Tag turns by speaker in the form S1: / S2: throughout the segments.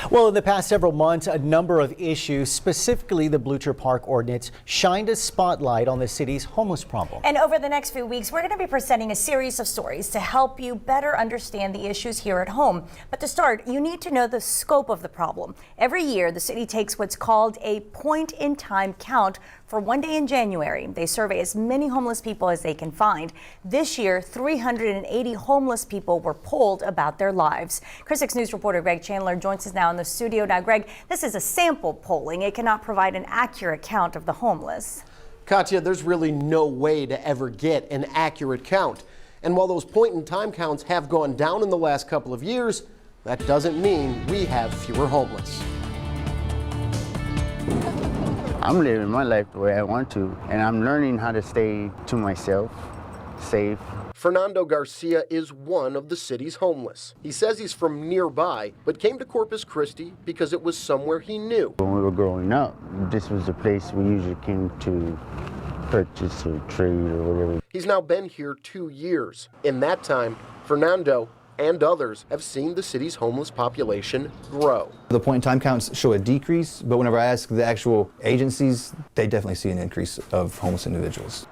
S1: Well, in the past several months, a number of issues, specifically the Blucher Park ordinance, shined a spotlight on the city's homeless problem.
S2: And over the next few weeks, we're going to be presenting a series of stories to help you better understand the issues here at home. But to start, you need to know the scope of the problem. Every year, the city takes what's called a point-in-time count for one day in January. They survey as many homeless people as they can find. This year, 380 homeless people were polled about their lives. Chris 6 News reporter Greg Chandler joins us now in the studio. Now, Greg, this is a sample polling. It cannot provide an accurate count of the homeless.
S3: Katya, there's really no way to ever get an accurate count. And while those point-in-time counts have gone down in the last couple of years, that doesn't mean we have fewer homeless.
S4: I'm living my life the way I want to, and I'm learning how to stay to myself, safe.
S3: Fernando Garcia is one of the city's homeless. He says he's from nearby, but came to Corpus Christi because it was somewhere he knew.
S4: When we were growing up, this was the place we usually came to purchase or trade or whatever.
S3: He's now been here 2 years. In that time, Fernando and others have seen the city's homeless population grow.
S5: The point-in-time counts show a decrease, but whenever I ask the actual agencies, they definitely see an increase of homeless individuals.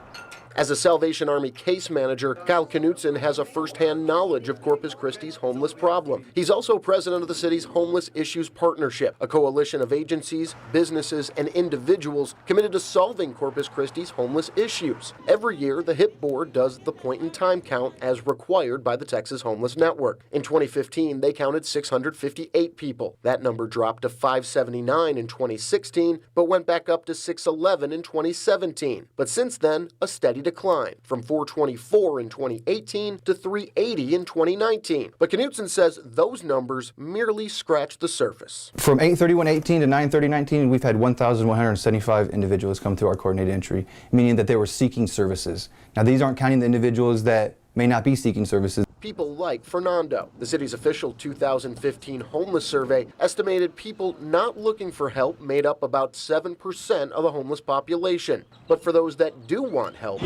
S3: As a Salvation Army case manager, Kyle Knutson has a first-hand knowledge of Corpus Christi's homeless problem. He's also president of the city's Homeless Issues Partnership, a coalition of agencies, businesses, and individuals committed to solving Corpus Christi's homeless issues. Every year, the HIP board does the point-in-time count as required by the Texas Homeless Network. In 2015, they counted 658 people. That number dropped to 579 in 2016, but went back up to 611 in 2017. But since then, a steady decline from 424 in 2018 to 380 in 2019. But Knutson says those numbers merely scratch the surface.
S5: From 8/31/18 to 9/30/19, we've had 1,175 individuals come through our coordinated entry, meaning that they were seeking services. Now, these aren't counting the individuals that may not be seeking services.
S3: People like Fernando. The city's official 2015 homeless survey estimated people not looking for help made up about 7% of the homeless population. But for those that do want help,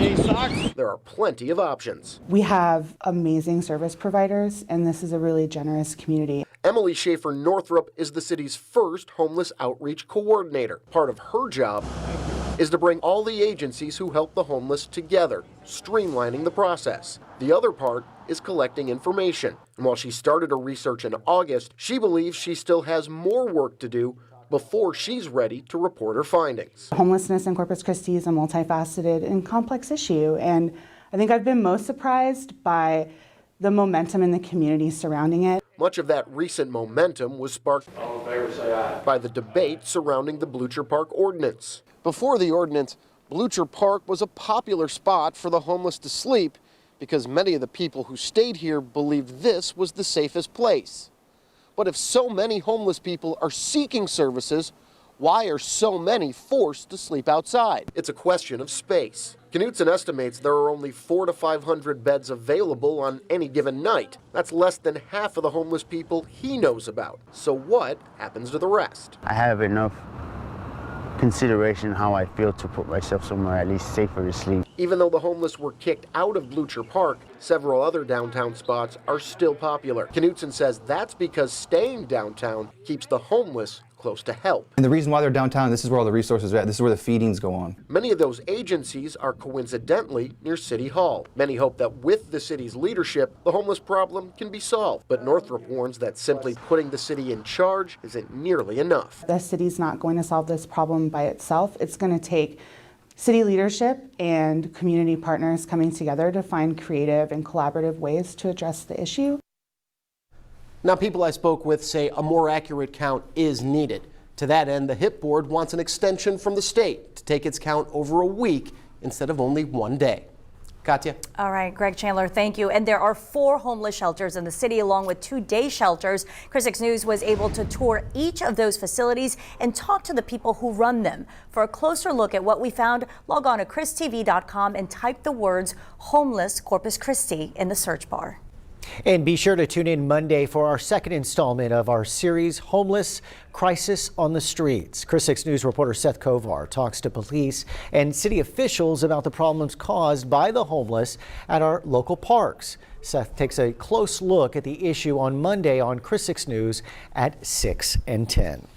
S3: there are plenty of options.
S6: We have amazing service providers, and this is a really generous community.
S3: Emily Schaefer Northrup is the city's first homeless outreach coordinator. Part of her job is to bring all the agencies who help the homeless together, streamlining the process. The other part is collecting information. And while she started her research in August, she believes she still has more work to do before she's ready to report her findings.
S6: Homelessness in Corpus Christi is a multifaceted and complex issue, and I think I've been most surprised by the momentum in the community surrounding it.
S3: Much of that recent momentum was sparked by the debate surrounding the Blucher Park ordinance. Before the ordinance, Blucher Park was a popular spot for the homeless to sleep because many of the people who stayed here believed this was the safest place. But if so many homeless people are seeking services, why are so many forced to sleep outside? It's a question of space. Knutson estimates there are only 400 to 500 beds available on any given night. That's less than half of the homeless people he knows about. So what happens to the rest?
S4: I have enough consideration how I feel to put myself somewhere at least safer to sleep.
S3: Even though the homeless were kicked out of Blucher Park, several other downtown spots are still popular. Knutson says that's because staying downtown keeps the homeless close to help.
S5: And the reason why they're downtown, this is where all the resources are at. This is where the feedings go on.
S3: Many of those agencies are coincidentally near City Hall. Many hope that with the city's leadership, the homeless problem can be solved. But Northrop warns that simply putting the city in charge isn't nearly enough.
S6: The city's not going to solve this problem by itself. It's going to take city leadership and community partners coming together to find creative and collaborative ways to address the issue.
S3: Now, people I spoke with say a more accurate count is needed. To that end, the HIP board wants an extension from the state to take its count over a week instead of only 1 day. Katya?
S2: All right, Greg Chandler, thank you. And there are 4 homeless shelters in the city along with 2 day shelters. Chris 6 News was able to tour each of those facilities and talk to the people who run them. For a closer look at what we found, log on to christv.com and type the words homeless Corpus Christi in the search bar.
S1: And be sure to tune in Monday for our second installment of our series, Homeless: Crisis on the Streets. Chris 6 News reporter Seth Kovar talks to police and city officials about the problems caused by the homeless at our local parks. Seth takes a close look at the issue on Monday on Chris 6 News at 6 and 10.